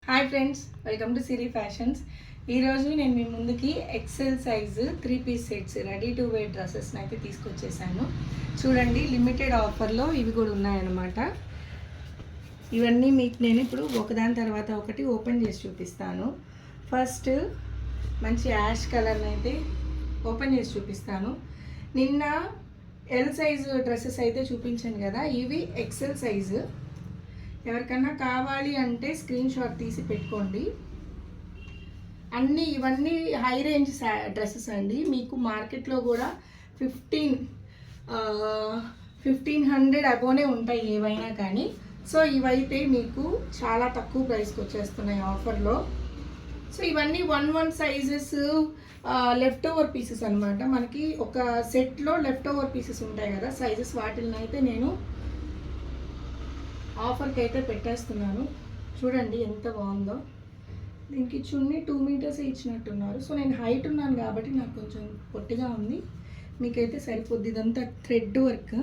Hi friends, welcome to Siri fashions. ఈరోజు నేను మీ ముందుకి ఎక్సెల్ సైజు 3-పీస్ సెట్స్ రెడీ టు వేర్ డ్రెస్సెస్ని అయితే తీసుకొచ్చేసాను. చూడండి, లిమిటెడ్ ఆఫర్లో ఇవి కూడా ఉన్నాయన్నమాట. ఇవన్నీ మీకు నేను ఇప్పుడు ఒకదాని తర్వాత ఒకటి ఓపెన్ చేసి చూపిస్తాను. ఫస్ట్ మంచి యాష్ కలర్ని అయితే ఓపెన్ చేసి చూపిస్తాను. నిన్న ఎల్ సైజు డ్రెస్సెస్ అయితే చూపించాను కదా, ఇవి ఎక్సెల్ సైజు. ఎవరికన్నా కావాలి అంటే స్క్రీన్ షాట్ తీసి పెట్టుకోండి. ఇవన్నీ హై రేంజ్ డ్రెస్సెస్ అండి. మీకు మార్కెట్లో కూడా 1500 అబోనే ఉంటాయి ఏవైనా కానీ. సో ఇవైతే మీకు చాలా తక్కువ ప్రైస్కి వచ్చేస్తున్నాయి ఆఫర్లో. సో ఇవన్నీ 1 సైజెస్ లెఫ్ట్ ఓవర్ పీసెస్ అనమాట. మనకి ఒక సెట్లో లెఫ్ట్ ఓవర్ పీసెస్ ఉంటాయి కదా సైజెస్, వాటిని అయితే నేను ఆఫర్కి అయితే పెట్టేస్తున్నాను. చూడండి ఎంత బాగుందో. దీనికి చున్నీ 2 మీటర్స్ ఇచ్చినట్టున్నారు. సో నేను హైట్ ఉన్నాను కాబట్టి నాకు కొంచెం పొట్టిగా ఉంది, మీకైతే సరిపోద్ది. ఇదంతా థ్రెడ్ వర్క్.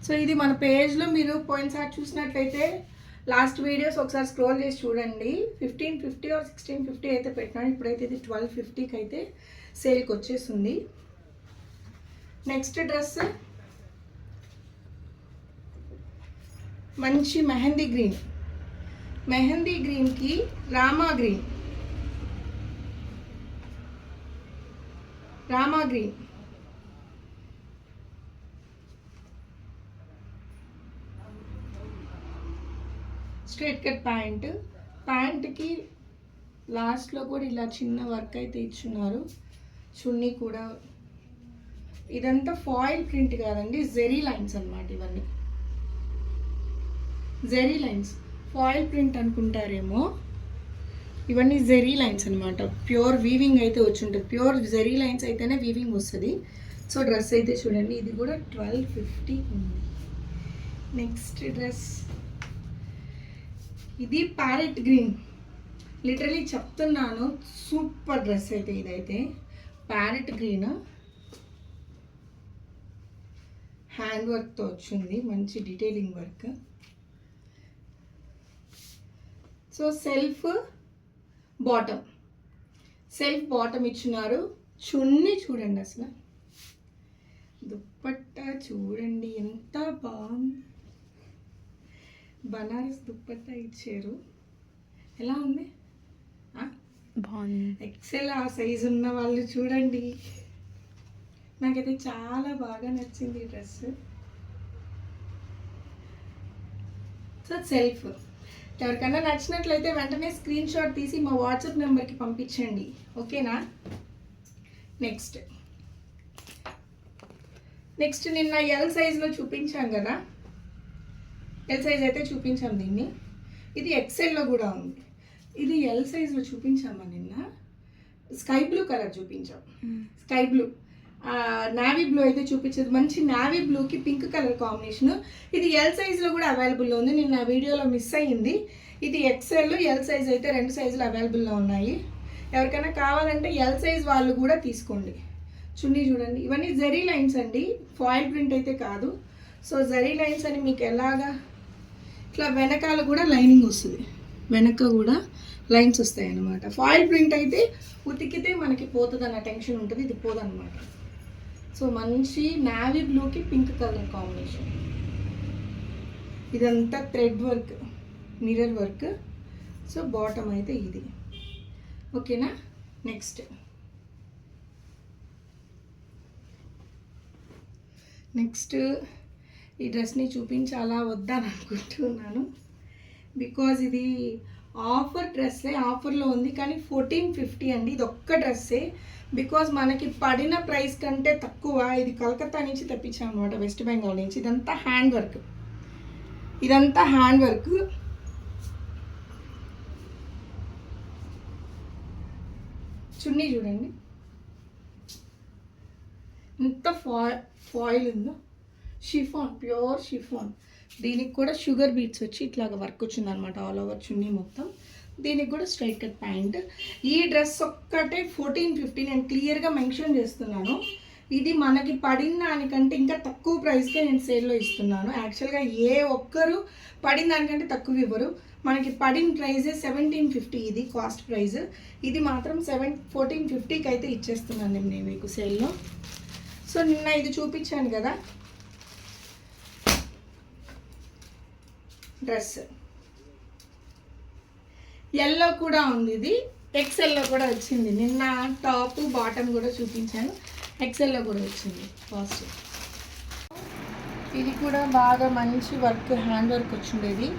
సో ఇది మన పేజ్లో మీరు పోయినసారి చూసినట్లయితే లాస్ట్ వీడియోస్ ఒకసారి స్క్రోల్ చేసి చూడండి. 1550 or 1650 అయితే పెట్టినాను. ఇప్పుడైతే ఇది 1250కి అయితే సేల్కి వచ్చేస్తుంది. నెక్స్ట్ డ్రెస్ మంచి మెహందీ గ్రీన్కి రామా గ్రీన్ స్ట్రైట్ కట్ ప్యాంట్కి లాస్ట్లో కూడా ఇలా చిన్న వర్క్ అయితే ఇచ్చున్నారు. చున్నీ కూడా ఇదంతా ఫాయిల్ ప్రింట్ కాదండి, జెరీ లైన్స్ అన్నమాట. ఇవన్నీ జెరీ లైన్స్, ఫాయిల్ ప్రింట్ అనుకుంటారేమో. ఇవన్నీ జెరీ లైన్స్ అనమాట. ప్యూర్ వీవింగ్ అయితే వచ్చి ఉంటుంది. ప్యూర్ జెరీ లైన్స్ అయితేనే వీవింగ్ వస్తుంది. సో డ్రెస్ అయితే చూడండి, ఇది కూడా 1250 ఉంది. నెక్స్ట్ డ్రెస్ ఇది ప్యారెట్ గ్రీన్. లిటరలీ చెప్తున్నాను, సూపర్ డ్రెస్ అయితే ఇదైతే. ప్యారెట్ గ్రీన్ హ్యాండ్ వర్క్తో వచ్చింది, మంచి detailing work. So self bottom ఇచ్చినారు. చున్నీ చూడండి, అసలు దుప్పట్టా చూడండి ఎంత బాగుంది. బనారస్ దుప్పట్టా ఇచ్చారు. ఎలా ఉంది? బాగుంది. ఎక్సెల్ ఆ సైజు ఉన్న వాళ్ళు చూడండి. నాకైతే చాలా బాగా నచ్చింది ఈ డ్రెస్. సో సెల్ఫ్ ఎవరికన్నా నచ్చినట్లయితే వెంటనే స్క్రీన్ షాట్ తీసి మా వాట్సాప్ నెంబర్కి పంపించండి, ఓకేనా? నెక్స్ట్ నిన్న ఎల్ సైజ్లో చూపించాం కదా, ఎల్ సైజ్ అయితే చూపించాం దీన్ని. ఇది ఎక్సెల్లో కూడా ఉంది. ఇది ఎల్ సైజ్లో చూపించామా నిన్న. స్కై బ్లూ కలర్ చూపించాం. స్కై బ్లూ, నావీ బ్లూ అయితే చూపించేది. మంచి నావీ బ్లూకి పింక్ కలర్ కాంబినేషన్. ఇది ఎల్ సైజ్లో కూడా అవైలబుల్లో ఉంది. నిన్న వీడియోలో మిస్ అయ్యింది. ఇది ఎక్సెల్, ఎల్ సైజ్ అయితే 2 సైజులు అవైలబుల్లో ఉన్నాయి. ఎవరికైనా కావాలంటే ఎల్ సైజ్ వాళ్ళు కూడా తీసుకోండి. చున్నీ చూడండి, ఇవన్నీ జెరీ లైన్స్ అండి, ఫాయిల్ ప్రింట్ అయితే కాదు. సో జెరీ లైన్స్ అని మీకు ఎలాగా ఇట్లా వెనకాల కూడా లైనింగ్ వస్తుంది, వెనక కూడా లైన్స్ వస్తాయి అన్నమాట. ఫాయిల్ ప్రింట్ అయితే ఉతికితే మనకి పోతుంది అన్న టెన్షన్ ఉంటుంది, ఇది పోదన్నమాట. సో మంచి నావీ బ్లూకి పింక్ కలర్ కాంబినేషన్. ఇదంతా thread work, mirror work. So bottom అయితే ఇది, ఓకేనా? నెక్స్ట్ ఈ డ్రెస్ని చూపించాలా వద్దా అని అనుకుంటున్నాను. బికాజ్ ఇది ఆఫర్ డ్రెస్సే, ఆఫర్లో ఉంది. కానీ 1450 అండి. ఇది ఒక్క డ్రెస్సే. బికాజ్ మనకి పడిన ప్రైస్ కంటే తక్కువ. ఇది కలకత్తా నుంచి తెప్పించాం అనమాట, వెస్ట్ బెంగాల్ నుంచి. ఇదంతా హ్యాండ్ వర్క్. చున్నీ చూడండి ఎంత ఫాయిల్ ఉందో. Chiffon, pure chiffon. దీనికి కూడా షుగర్ బీట్స్ వచ్చి ఇట్లాగ వర్క్ వచ్చిందనమాట ఆల్ ఓవర్ చున్నీ మొత్తం. దీనికి కూడా స్ట్రైట్ కట్ ప్యాంట్. ఈ డ్రెస్ ఒక్కటే 1450. నేను క్లియర్గా మెన్షన్ చేస్తున్నాను. ఇది మనకి పడిన దానికంటే ఇంకా తక్కువ ప్రైస్కే నేను సేల్లో ఇస్తున్నాను. యాక్చువల్గా ఏ ఒక్కరు పడిన దానికంటే తక్కువ ఇవ్వరు. మనకి పడిన ప్రైజ్ 1750, ఇది కాస్ట్ ప్రైస్. ఇది మాత్రం 1450కి అయితే ఇచ్చేస్తున్నాను నేను మీకు సేల్లో. సో నిన్న ఇది చూపించాను కదా డ్రెస్, ఎల్లో కూడా ఉంది, ఇది ఎక్సెల్లో కూడా వచ్చింది. నిన్న టాప్ బాటమ్ కూడా చూపించాను, ఎక్సెల్లో కూడా వచ్చింది కాస్ట్. ఇది కూడా బాగా మంచి వర్క్, హ్యాండ్ వర్క్ వచ్చిండేది.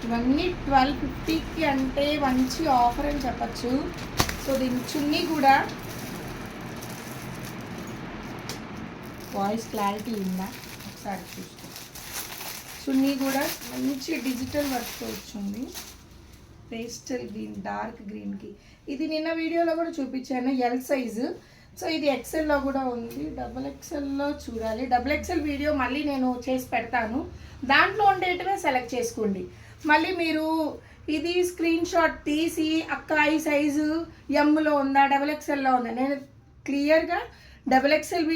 ఇవన్నీ 1250కి అంటే మంచి ఆఫర్ అని చెప్పచ్చు. సో దీని చున్నీ కూడా వాయిస్ క్లారిటీ ఉందా ఒకసారి చూసుకో. చున్నీ కూడా మంచి డిజిటల్ వర్క్తో వచ్చింది, పేస్టల్ గ్రీన్, డార్క్ గ్రీన్కి. ఇది నిన్న వీడియోలో కూడా చూపించాను, ఎల్ సైజు. సో ఇది ఎక్సెల్లో కూడా ఉంది, డబుల్ ఎక్సెల్లో చూడాలి. డబుల్ ఎక్సెల్ వీడియో మళ్ళీ నేను చేసి పెడతాను, దాంట్లో ఉండేటివే సెలెక్ట్ చేసుకోండి. మళ్ళీ మీరు ఇది స్క్రీన్ షాట్ తీసి అక్క ఈ సైజు ఎమ్లో ఉందా డబుల్ ఎక్సెల్లో ఉందా, నేను క్లియర్గా డబుల్ ఎక్సెల్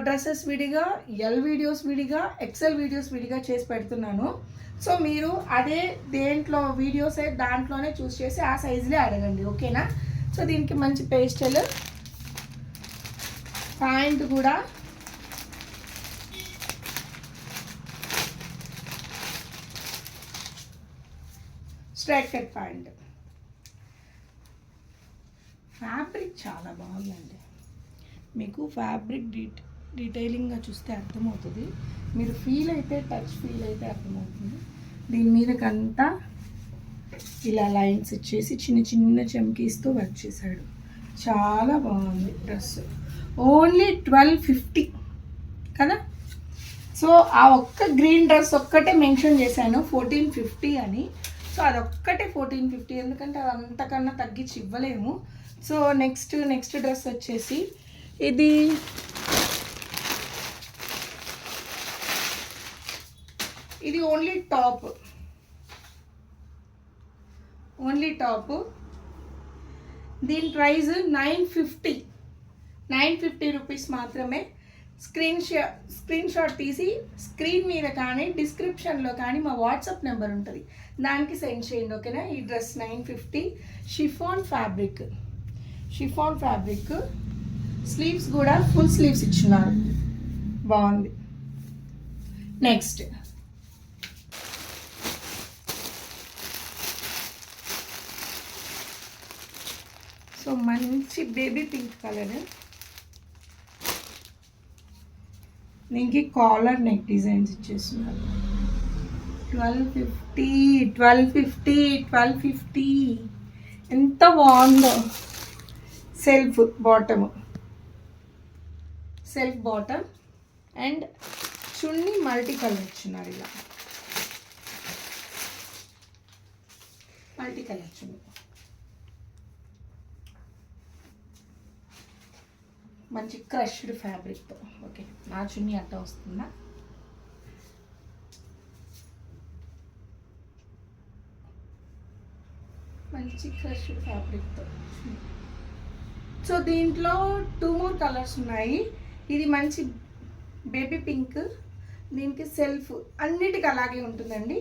డ్రెస్సెస్ విడిగా, ఎల్ వీడియోస్ విడిగా, ఎక్సెల్ వీడియోస్ విడిగా చేసి పెడుతున్నాను. సో మీరు అదే దేంట్లో వీడియోస్ అయితే దాంట్లోనే చూస్ చేసి ఆ సైజులే అడగండి, ఓకేనా. సో దీనికి మంచి పేస్టల్ ప్యాంట్ కూడా స్ట్రైట్ కట్ ప్యాంట్. ఫ్యాబ్రిక్ చాలా బాగుందండి, మీకు ఫ్యాబ్రిక్ డీటెయిలింగ్గా చూస్తే అర్థమవుతుంది, మీరు ఫీల్ అయితే టచ్ ఫీల్ అయితే అర్థమవుతుంది. దీని మీదకంతా ఇలా లైన్స్ ఇచ్చేసి చిన్న చిన్న చమ్కీస్తో వర్క్ చేశాడు, చాలా బాగుంది డ్రెస్. ఓన్లీ 1250 కదా. సో ఆ ఒక్క గ్రీన్ డ్రెస్ ఒక్కటే మెన్షన్ చేశాను 1450 అని. సో అదొక్కటే 1450, ఎందుకంటే అది అంతకన్నా తగ్గించి ఇవ్వలేము. సో నెక్స్ట్ డ్రెస్ వచ్చేసి ఇది ఓన్లీ టాప్. దీని ప్రైస్ 950 రూపీస్ మాత్రమే. స్క్రీన్ షాట్ తీసి స్క్రీన్ మీద కానీ డిస్క్రిప్షన్లో కానీ మా వాట్సాప్ నెంబర్ ఉంటుంది, దానికి సెండ్ చేయండి, ఓకేనా. ఈ డ్రెస్ 950, షిఫాన్ ఫ్యాబ్రిక్. స్లీవ్స్ కూడా ఫుల్ స్లీవ్స్ ఇచ్చున్నారు, బాగుంది. నెక్స్ట్ సో మంచి బేబీ పింక్ కలర్, దీనికి కాలర్ నెక్ డిజైన్స్ ఇచ్చేస్తున్నారు. 1250 ఎంత బాగుందో. Self bottom and chunni multi colour ఇచ్చినారు, ఇలా మల్టీ కలర్ చున్నీ, మంచి క్రష్డ్ ఫ్యాబ్రిక్తో. ఓకే, నా చున్నీ అట్ట వస్తుందా. మంచి క్రష్డ్ ఫ్యాబ్రిక్తో. సో దీంట్లో 2 more కలర్స్ ఉన్నాయి. ఇది మంచి బేబీ పింక్, దీనికి సెల్ఫ్ అన్నిటికీ అలాగే ఉంటుందండి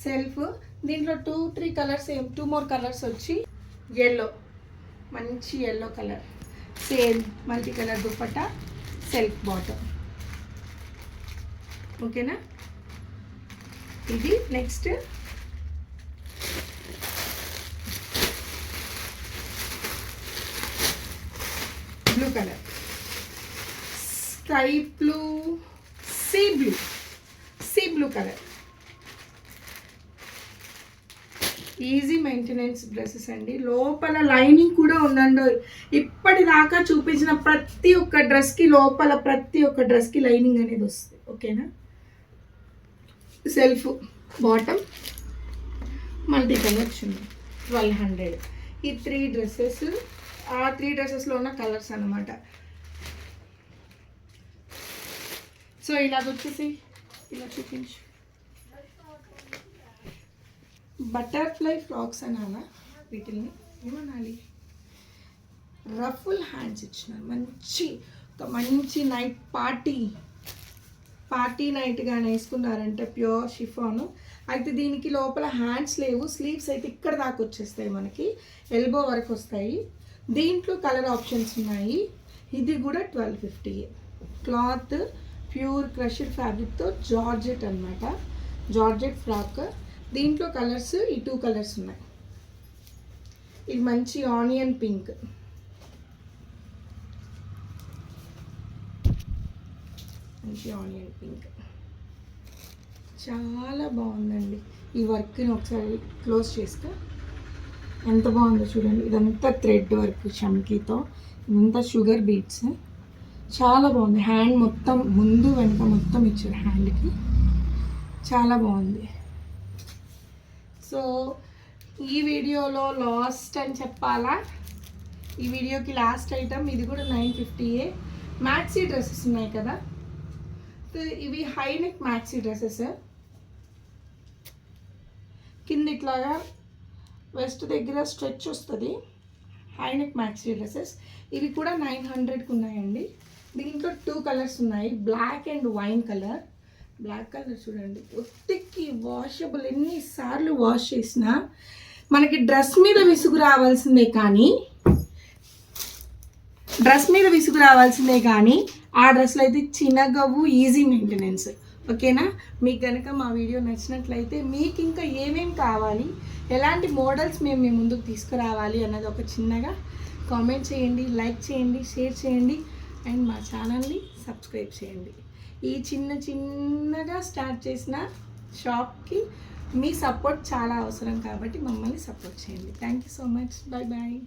సెల్ఫ్. దీంట్లో 2-3 కలర్స్ 2 more కలర్స్ వచ్చి ఎల్లో, మంచి yellow colour, same multi colour dupatta, self bottom, ఓకేనా. ఇది next blue colour, sky blue, sea blue colour. Easy maintenance dresses అండి, లోపల లైనింగ్ కూడా ఉందండి. ఇప్పటిదాకా చూపించిన ప్రతి ఒక్క డ్రెస్కి లోపల ప్రతి ఒక్క డ్రెస్కి లైనింగ్ అనేది వస్తుంది, ఓకేనా. సెల్ఫ్ బాటమ్, మల్టీ కలర్ వచ్చింది, 1200. ఈ 3 డ్రెస్సెస్, ఆ 3 డ్రెస్సెస్లో ఉన్న కలర్స్ అన్నమాట. సో ఇలా వచ్చేసి ఇలా చూపించు, బటర్ఫ్లై ఫ్రాక్స్ అనాలా వీటిని, ఏమనాలి, రఫుల్ హ్యాండ్స్ ఇచ్చినారు. మంచి నైట్ పార్టీ నైట్గా వేసుకున్నారంటే ప్యూర్ షిఫాను. అయితే దీనికి లోపల హ్యాండ్స్ లేవు, స్లీవ్స్ అయితే ఇక్కడ దాకా వచ్చేస్తాయి, మనకి ఎల్బో వరకు వస్తాయి. దీంట్లో కలర్ ఆప్షన్స్ ఉన్నాయి. ఇది కూడా 1250. క్లాత్ ప్యూర్ క్రషర్ ఫ్యాబ్రిక్తో జార్జెట్ అనమాట, జార్జెట్ ఫ్రాక్. దీంట్లో కలర్స్ ఈ 2 కలర్స్ ఉన్నాయి. ఇది మంచి ఆనియన్ పింక్, మంచి ఆనియన్ పింక్, చాలా బాగుందండి. ఈ వర్క్ని ఒకసారి క్లోజ్ చేస్తే ఎంత బాగుందో చూడండి. ఇదంతా థ్రెడ్ వర్క్ చమ్కీతో, ఇదంతా షుగర్ బీట్స్, చాలా బాగుంది. హ్యాండ్ మొత్తం ముందు వెనక మొత్తం ఇచ్చారు హ్యాండ్కి, చాలా బాగుంది. సో ఈ వీడియోలో లాస్ట్ అని చెప్పాలా, ఈ వీడియోకి లాస్ట్ ఐటమ్ ఇది కూడా 950. మ్యాక్సీ డ్రెస్సెస్ ఉన్నాయి కదా, ఇవి హై నెక్ మ్యాక్సీ డ్రెస్సెస్. కింద ఇట్లాగా వెస్ట్ దగ్గర స్ట్రెచ్ వస్తుంది, హై నెక్ మ్యాక్సీ డ్రెస్సెస్. ఇవి కూడా 900కి ఉన్నాయండి. దీంట్లో 2 కలర్స్ ఉన్నాయి, black and wine colour. Black colour చూడండి, ఉత్తికి వాషబుల్, ఎన్నిసార్లు వాష్ చేసినా మనకి డ్రెస్ మీద విసుగు రావాల్సిందే కానీ ఆ డ్రెస్లు అయితే చిన్నగవు, ఈజీ మెయింటెనెన్స్. ఓకేనా? మీకు కనుక మా వీడియో నచ్చినట్లయితే మీకు ఇంకా ఏమేమి కావాలి, ఎలాంటి మోడల్స్ మేము మీ ముందుకు తీసుకురావాలి అన్నది ఒక చిన్నగా కామెంట్ చేయండి, లైక్ చేయండి, షేర్ చేయండి అండ్ మా ఛానల్ని సబ్స్క్రైబ్ చేయండి. ఈ చిన్నగా స్టార్ట్ చేసిన షాప్కి మీ సపోర్ట్ చాలా అవసరం కాబట్టి మమ్మల్ని సపోర్ట్ చేయండి. Thank you so much. Bye bye.